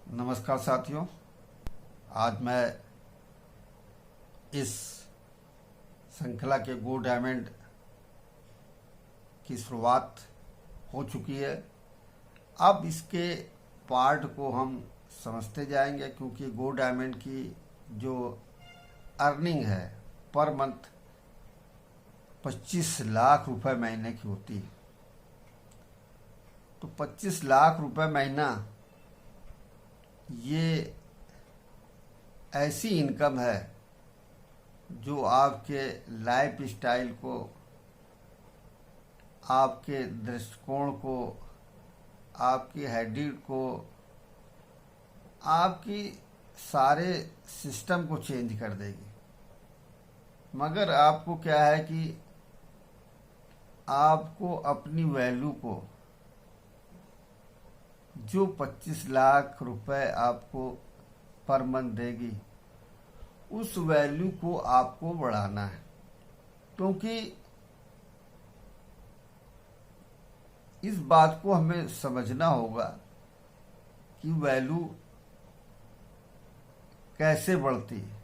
नमस्कार साथियों। आज मैं इस श्रृंखला के गो डायमंड की शुरुआत हो चुकी है। अब इसके पार्ट को हम समझते जाएंगे, क्योंकि गो डायमंड की जो अर्निंग है पर मंथ 25 लाख रुपए महीने की होती है। तो 25 लाख रुपए महीना ये ऐसी इनकम है जो आपके लाइफ स्टाइल को, आपके दृष्टिकोण को, आपकी हैबिट को, आपकी सारे सिस्टम को चेंज कर देगी। मगर आपको क्या है कि आपको अपनी वैल्यू को, जो 25 लाख रुपए आपको पर मंथ देगी, उस वैल्यू को आपको बढ़ाना है। क्योंकि इस बात को हमें समझना होगा कि वैल्यू कैसे बढ़ती है।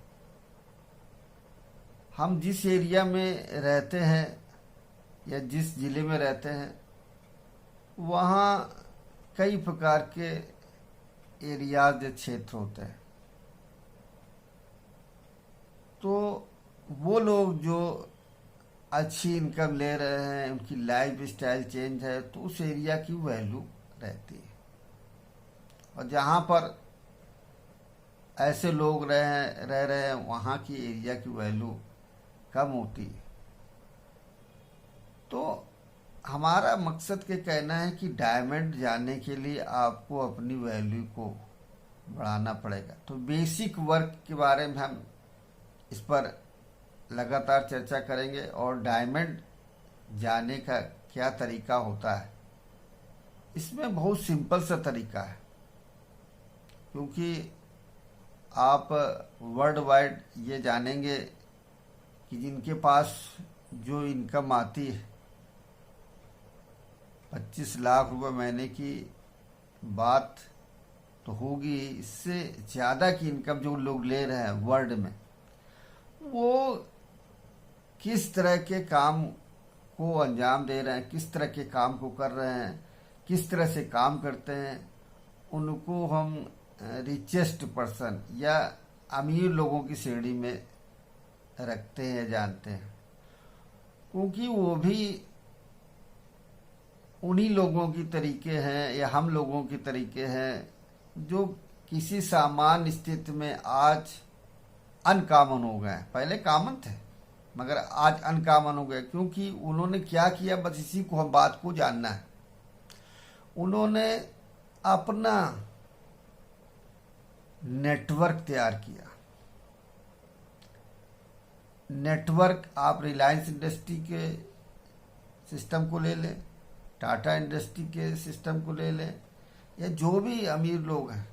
हम जिस एरिया में रहते हैं या जिस जिले में रहते हैं, वहाँ कई प्रकार के एरियाज या क्षेत्र होते हैं। तो वो लोग जो अच्छी इनकम ले रहे हैं, उनकी लाइफ स्टाइल चेंज है, तो उस एरिया की वैल्यू रहती है। और जहाँ पर ऐसे लोग रह रहे हैं, वहाँ की एरिया की वैल्यू कम होती है। तो हमारा मकसद के कहना है कि डायमंड जाने के लिए आपको अपनी वैल्यू को बढ़ाना पड़ेगा। तो बेसिक वर्क के बारे में हम इस पर लगातार चर्चा करेंगे, और डायमंड जाने का क्या तरीका होता है। इसमें बहुत सिंपल सा तरीका है, क्योंकि आप वर्ल्ड वाइड ये जानेंगे कि जिनके पास जो इनकम आती है 25 लाख रुपए महीने की बात तो होगी, इससे ज़्यादा की इनकम जो लोग ले रहे हैं वर्ल्ड में, वो किस तरह के काम को अंजाम दे रहे हैं, किस तरह के काम को कर रहे हैं, किस तरह से काम करते हैं, उनको हम रिचेस्ट पर्सन या अमीर लोगों की श्रेणी में रखते हैं, जानते हैं। क्योंकि वो भी उन्हीं लोगों की तरीके हैं या हम लोगों की तरीके हैं जो किसी सामान्य स्थिति में आज अनकॉमन हो गए। पहले कॉमन थे मगर आज अनकॉमन हो गए। क्योंकि उन्होंने क्या किया, बस इसी को हम बात को जानना है। उन्होंने अपना नेटवर्क तैयार किया। नेटवर्क आप रिलायंस इंडस्ट्री के सिस्टम को ले लें, टाटा इंडस्ट्री के सिस्टम को ले लें, या जो भी अमीर लोग हैं,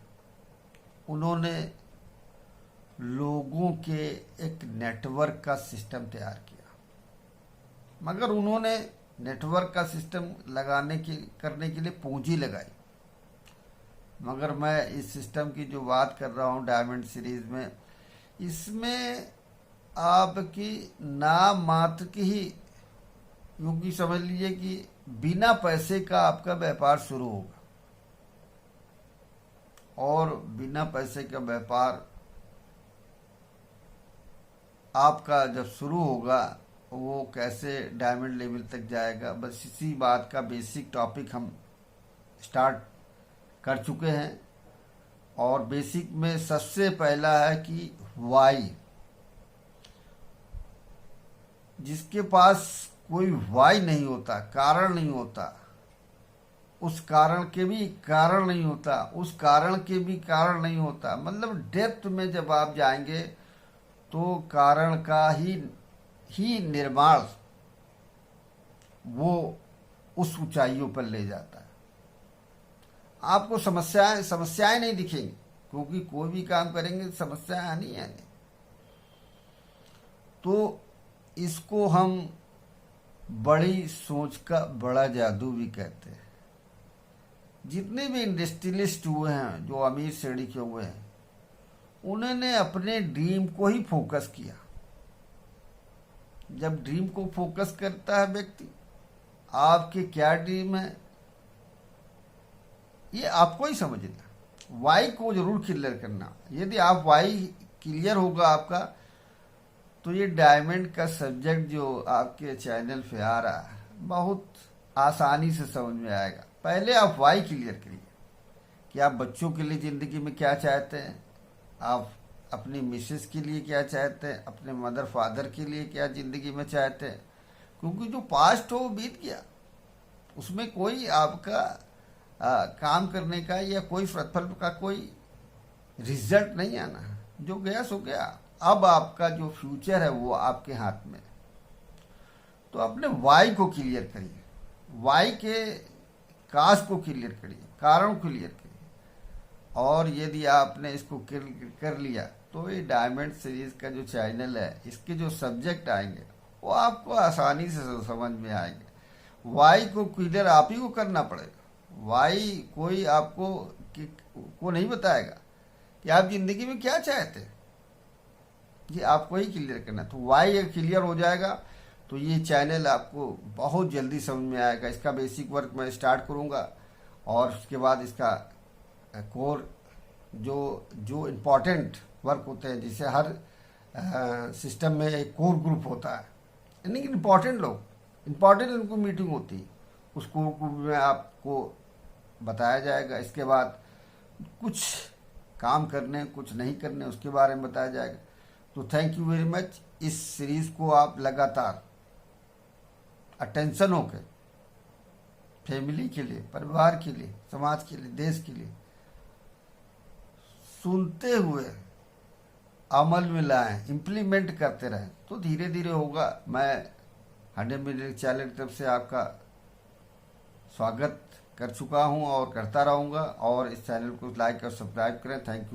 उन्होंने लोगों के एक नेटवर्क का सिस्टम तैयार किया। मगर उन्होंने नेटवर्क का सिस्टम करने के लिए पूंजी लगाई। मगर मैं इस सिस्टम की जो बात कर रहा हूँ डायमंड सीरीज में, इसमें आपकी नाम मात्र की ही, क्योंकि समझ लीजिए कि बिना पैसे का आपका व्यापार शुरू होगा, और बिना पैसे का व्यापार आपका जब शुरू होगा, वो कैसे डायमंड लेवल तक जाएगा, बस इसी बात का बेसिक टॉपिक हम स्टार्ट कर चुके हैं। और बेसिक में सबसे पहला है कि वाई। जिसके पास कोई वाई नहीं होता, कारण नहीं होता, उस कारण के भी कारण नहीं होता, उस कारण के भी कारण नहीं होता, मतलब डेप्थ में जब आप जाएंगे तो कारण का ही निर्माण वो उस ऊंचाइयों पर ले जाता है। आपको समस्याएं नहीं दिखेंगी, क्योंकि कोई भी काम करेंगे समस्याएं आनी आनी। तो इसको हम बड़ी सोच का बड़ा जादू भी कहते हैं। जितने भी इंडस्ट्रियलिस्ट हुए हैं, जो अमीर श्रेणी के हुए हैं, उन्होंने अपने ड्रीम को ही फोकस किया। जब ड्रीम को फोकस करता है व्यक्ति, आपके क्या ड्रीम है ये आपको ही समझना। वाई को जरूर क्लियर करना। यदि आप वाई क्लियर होगा आपका, तो ये डायमंड का सब्जेक्ट जो आपके चैनल पे आ रहा है बहुत आसानी से समझ में आएगा। पहले आप वाई क्लियर करिए कि आप बच्चों के लिए ज़िंदगी में क्या चाहते हैं, आप अपनी मिसेस के लिए क्या चाहते हैं, अपने मदर फादर के लिए क्या ज़िंदगी में चाहते हैं। क्योंकि जो पास्ट हो वो बीत गया, उसमें कोई आपका काम करने का या कोई प्रतिफल का कोई रिजल्ट नहीं आना है। जो गया सो गया। अब आपका जो फ्यूचर है वो आपके हाथ में। तो अपने वाई को क्लियर करिए, वाई के काज को क्लियर करिए, कारण को क्लियर करिए। और यदि आपने इसको कर लिया तो ये डायमंड सीरीज का जो चैनल है, इसके जो सब्जेक्ट आएंगे वो आपको आसानी से समझ में आएंगे। वाई को क्लियर आप ही को करना पड़ेगा। वाई कोई आपको को नहीं बताएगा कि आप जिंदगी में क्या चाहते हैं, ये आपको ही क्लियर करना है। तो वाई अगर क्लियर हो जाएगा तो ये चैनल आपको बहुत जल्दी समझ में आएगा। इसका बेसिक वर्क मैं स्टार्ट करूँगा और उसके बाद इसका कोर जो जो इम्पोर्टेंट वर्क होते हैं, जैसे हर सिस्टम में एक कोर ग्रुप होता है, यानी कि इम्पोर्टेंट उनको मीटिंग होती है, उस कोर ग्रुप में आपको बताया जाएगा। इसके बाद कुछ काम करने कुछ नहीं करने उसके बारे में बताया जाएगा। तो थैंक यू वेरी मच। इस सीरीज को आप लगातार अटेंशन होकर फैमिली के लिए, परिवार के लिए, समाज के लिए, देश के लिए सुनते हुए अमल में लाएं, इम्प्लीमेंट करते रहें, तो धीरे धीरे होगा। मैं 100 मिनट चैनल की तरफ से आपका स्वागत कर चुका हूं और करता रहूंगा। और इस चैनल को लाइक और सब्सक्राइब करें। Thank you.